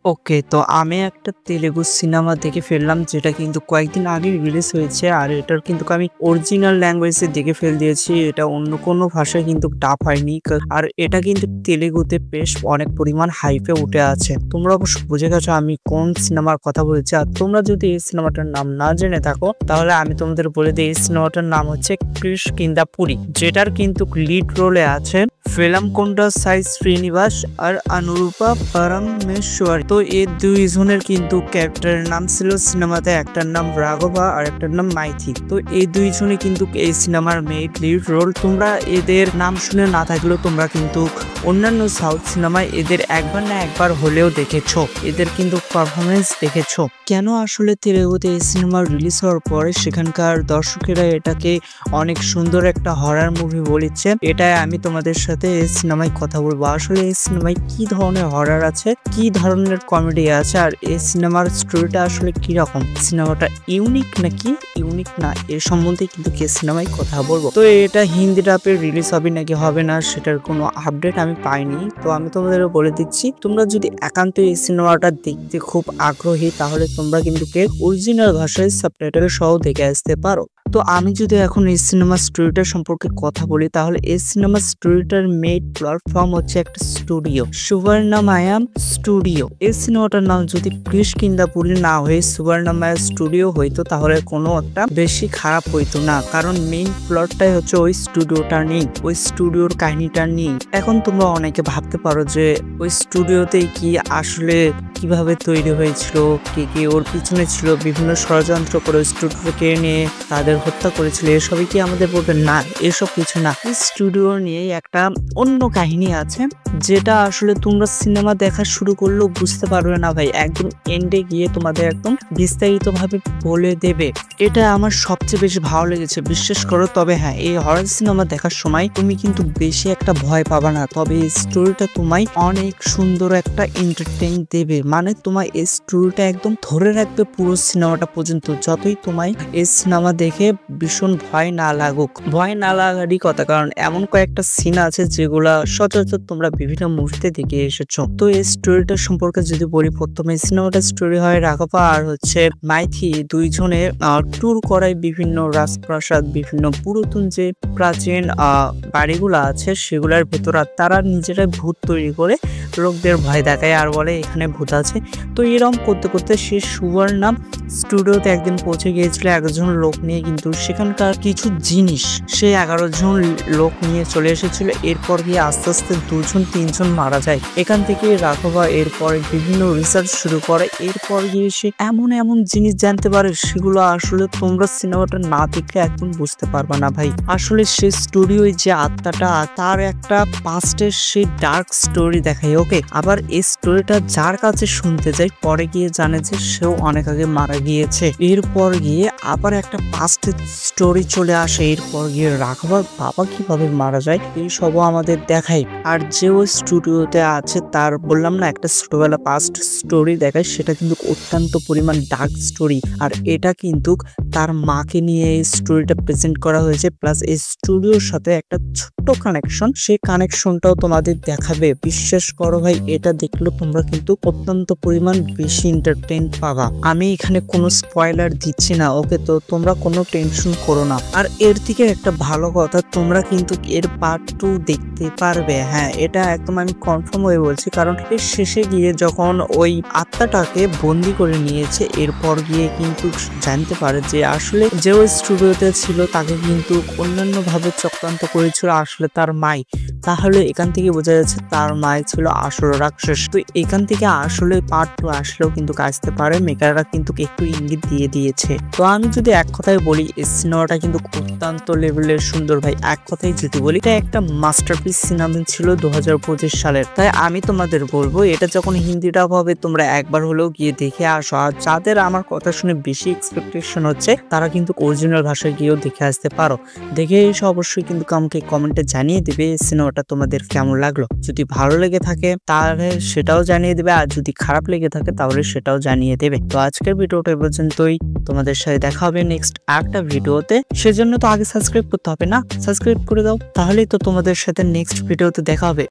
ওকে, তো আমি একটা তেলেগু সিনেমা দেখে ফেললাম যেটা কিন্তু কয়েকদিন আগে রিলিজ হয়েছে। আর এটার কিন্তু আমি অরিজিনাল ল্যাঙ্গুয়েজে দেখে ফেল দিয়েছি। এটা অন্য কোনো ভাষায় কিন্তু ডাব হয়নি। আর এটা কিন্তু তেলেগুতে বেশ অনেক পরিমাণ হাইপে উঠে আছে। তোমরা অবশ্য বুঝে গেছো আমি কোন সিনেমার কথা বলছি। আর তোমরা যদি এই সিনেমাটার নাম না জেনে থাকো তাহলে আমি তোমাদের বলে দিই, এই সিনেমাটার নাম হচ্ছে ক্রিশ কিন্দা পুরী, যেটার কিন্তু লিড রোলে আছে ফেলামকোন্ডা সাই শ্রীনিবাস আর অনুরূপা পরমেশ্বরী। তো এই দুইজনের কিন্তু ক্যারেক্টারের নাম ছিল সিনেমাতে, একটার নাম রাঘবা আর একটার নাম মাইথি। তো এই দুইজনই কিন্তু এই সিনেমার মেইন লিড রোল। তোমরা এদের নাম শুনে না থাকলেও তোমরা কিন্তু অন্যান্য সাউথ সিনেমায় এদের একবার না একবার হলেও দেখেছো, এদের কিন্তু পারফরমেন্স দেখেছো। কেন আসলে তেলেগুতে এই সিনেমা রিলিজ হওয়ার পরে সেখানকার দর্শকেরা এটাকে অনেক সুন্দর একটা হরার মুভি বলেছে, এটাই আমি তোমাদের সাথে এই সিনেমায় কথা বলবো। আসলে এই সিনেমায় কি ধরনের হরার আছে, কি ধরনের কমেডি আছে, আর এই সিনেমার স্টোরিটা আসলে কি রকম, সিনেমাটা ইউনিক নাকি ইউনিক না, এর সম্বন্ধে কিন্তু এই সিনেমায় কথা বলবো। তো এটা হিন্দি ডাবে রিলিজ হবে নাকি হবে না সেটার কোনো আপডেট আমি পাইনি। তো আমি তোমাদের বলে দিচ্ছি, তোমরা যদি একান্ত এই সিনেমাটা দেখতে খুব আগ্রহী তাহলে তোমরা কিন্তু অরিজিনাল ভাষায় সাবটাইটেল সহ দেখে আসতে পারো। তো আমি যদি এখন এই সিনেমার স্টোরিটার সম্পর্কে কথা বলি তাহলে এই সিনেমার স্টোরিটার মেইন প্ল্যাটফর্ম হচ্ছে একটা স্টুডিও, সুবর্ণমায়াম স্টুডিও। এই সিনেমাটার নাম যদি ক্রিশ কিন্দা পুরী না হয়ে সুবর্ণমায়া স্টুডিও হইতো তাহলে কোনো একটা বেশি খারাপ হইতো না, কারণ মেইন প্লটটাই হচ্ছে ওই স্টুডিওটা নেই, ওই স্টুডিওর কাহিনীটা নেই। এখন তোমরা অনেকে ভাবতে পারো যে ওই স্টুডিওতে কি আসলে কিভাবে তৈরি হয়েছিল, কে ওর পিছনে ছিল, বিভিন্ন ষড়যন্ত্র করে স্টুডিওকে নিয়ে তাদের হত্যা করেছিল, এসবই কি আমাদের বলবেন? না, এসব কিছু না। স্টুডিও নিয়ে একটা অন্য কাহিনী আছে যেটা আসলে তোমরা সিনেমা দেখা শুরু করলেও বুঝতে পারবে না ভাই, একদম এন্ডে গিয়ে তোমাদের একদম বিস্তারিত ভাবে বলে দেবে। এটা আমার সবচেয়ে বেশি ভালো লেগেছে, বিশ্বাস করো। তবে হ্যাঁ, এই হরর সিনেমা দেখার সময় তুমি কিন্তু বেশি একটা ভয় পাবা না, তবে এই স্টোরিটা তোমায় অনেক সুন্দর একটা এন্টারটেইন দেবে। মানে তোমার এই স্টোরিটা একদম ধরে রাখবে পুরো সিনেমাটা পর্যন্ত, যতই তোমায় এই সিনেমা দেখে ভীষণ ভয় না লাগুক। ভয় না লাগারই কথা, কারণ এমন কয়েকটা সিন আছে যেগুলা সচরাচর তোমরা বিভিন্ন মুভিতে দেখে এসেছো। তো এই স্টোরিটার সম্পর্কে যদি বলি, প্রথমে সিনেমাটার স্টোরি হয় রাঘবা আর হচ্ছে মাইথি দুইজনে ট্যুর করায় বিভিন্ন রাজপ্রাসাদ, বিভিন্ন পুরাতন যে প্রাচীন বাড়িগুলো আছে সেগুলোর ভেতর। তারা নিজেরাই ভূত তৈরি করে লোকদের ভয় দেখায় আর বলে এখানে ভূত আছে। তো এরকম করতে করতে সে সুবর্ণা স্টুডিওতে একদিন পৌঁছে গিয়েছিল একজন লোক নিয়ে, কিন্তু সেখানকার কিছু জিনিস সে 11 জন লোক নিয়ে চলে এসেছিল। এরপর গিয়ে আস্তে আস্তে 2-3 জন মারা যায়। এখান থেকে রাঘবা এরপর বিভিন্ন রিসার্চ শুরু করে। এরপর গিয়ে সে এমন এমন জিনিস জানতে পারে সেগুলো আসলে তোমরা সিনেমাটা না দেখে একদম বুঝতে পারবা না ভাই। আসলে সে স্টুডিও যে আত্মাটা, তার একটা পাস্টের সে ডার্ক স্টোরি দেখায়। ওকে, আবার এই স্টোরিটা যার কাছে শুনতে যায় পরে গিয়ে জানে যে সেও অনেক আগে মারা গিয়েছে। এরপর গিয়ে আবার একটা পাস্টের স্টোরি চলে আসে। এরপর গিয়ে রাঘবার বাবা কিভাবে মারা যায় এই সবও আমাদের দেখায়। আর যে ওই স্টুডিওতে আছে তার বললাম না একটা ছোটবেলা পাস্ট স্টোরি দেখায়, সেটা কিন্তু অত্যন্ত পরিমাণ ডার্ক স্টোরি। আর এটা কিন্তু তার মাকে নিয়ে এই স্টোরিটা প্রেজেন্ট করা হয়েছে, প্লাস এই স্টুডিওর সাথে একটা ছোট্ট কানেকশন, সেই কানেকশনটাও তোমাদের দেখাবে। বিশ্বাস করো ভাই, এটা দেখলে তোমরা কিন্তু অত্যন্ত পরিমাণ বেশি এন্টারটেইন পাবা। আমি এখানে কোনো স্পয়লার দিচ্ছি না, ওকে? তো তোমরা কোনো টেনশন করো না। আর এর থেকে একটা ভালো কথা, তোমরা কিন্তু এর পার্ট 2 দেখতে পারবে। হ্যাঁ, এটা একদম আমি কনফার্ম হয়ে বলছি, কারণ এর শেষে গিয়ে যখন ওই আত্মাটাকে বন্দি করে নিয়েছে এরপর গিয়ে কিন্তু জানতে পারে যে আসলে যে ওই স্টুডিওতে ছিল তাকে কিন্তু অন্যান্য ভাবে চক্রান্ত করেছিল আসলে তার মাই। তাহলে এখান থেকে বোঝা যাচ্ছে তার মাই ছিল আসলে রাক্ষস। তো এখান থেকে আসলে পার্ট 2 আসলেও কিন্তু আসতে পারে, মেকাররা কিন্তু একটু ইঙ্গিত দিয়ে দিয়েছে। তো আমি যদি এক কথায় বলি, এই সিনেমাটা কিন্তু অত্যন্ত লেভেলের সুন্দর ভাই। এক কথায় যদি বলি, এটা একটা মাস্টারপিস সিনেমা ছিল 2025 সালের। তাই আমি তোমাদের বলবো, এটা যখন হিন্দিটা হবে তোমরা একবার হলেও গিয়ে দেখে আসো। আর যাদের আমার কথা শুনে বেশি এক্সপেকটেশন হচ্ছে তারা কিন্তু অরিজিনাল ভাষায় গিয়েও দেখে আসতে পারো। দেখে এসে অবশ্যই কিন্তু আমাকে কমেন্টে জানিয়ে দিবে সিনেমাটা তোমাদের কেমন লাগলো। যদি ভালো লেগে থাকে তাহলে সেটাও জানিয়ে দেবে, আর যদি খারাপ লেগে থাকে তাহলে সেটাও জানিয়ে দেবে। তো আজকের ভিডিওটা এ পর্যন্তই, তোমাদের সাথে দেখা হবে নেক্সট একটা ভিডিওতে। সেজন্য তো আগে সাবস্ক্রাইব করতে হবে না, সাবস্ক্রাইব করে দাও, তাহলেই তো তোমাদের সাথে নেক্সট ভিডিওতে দেখা হবে।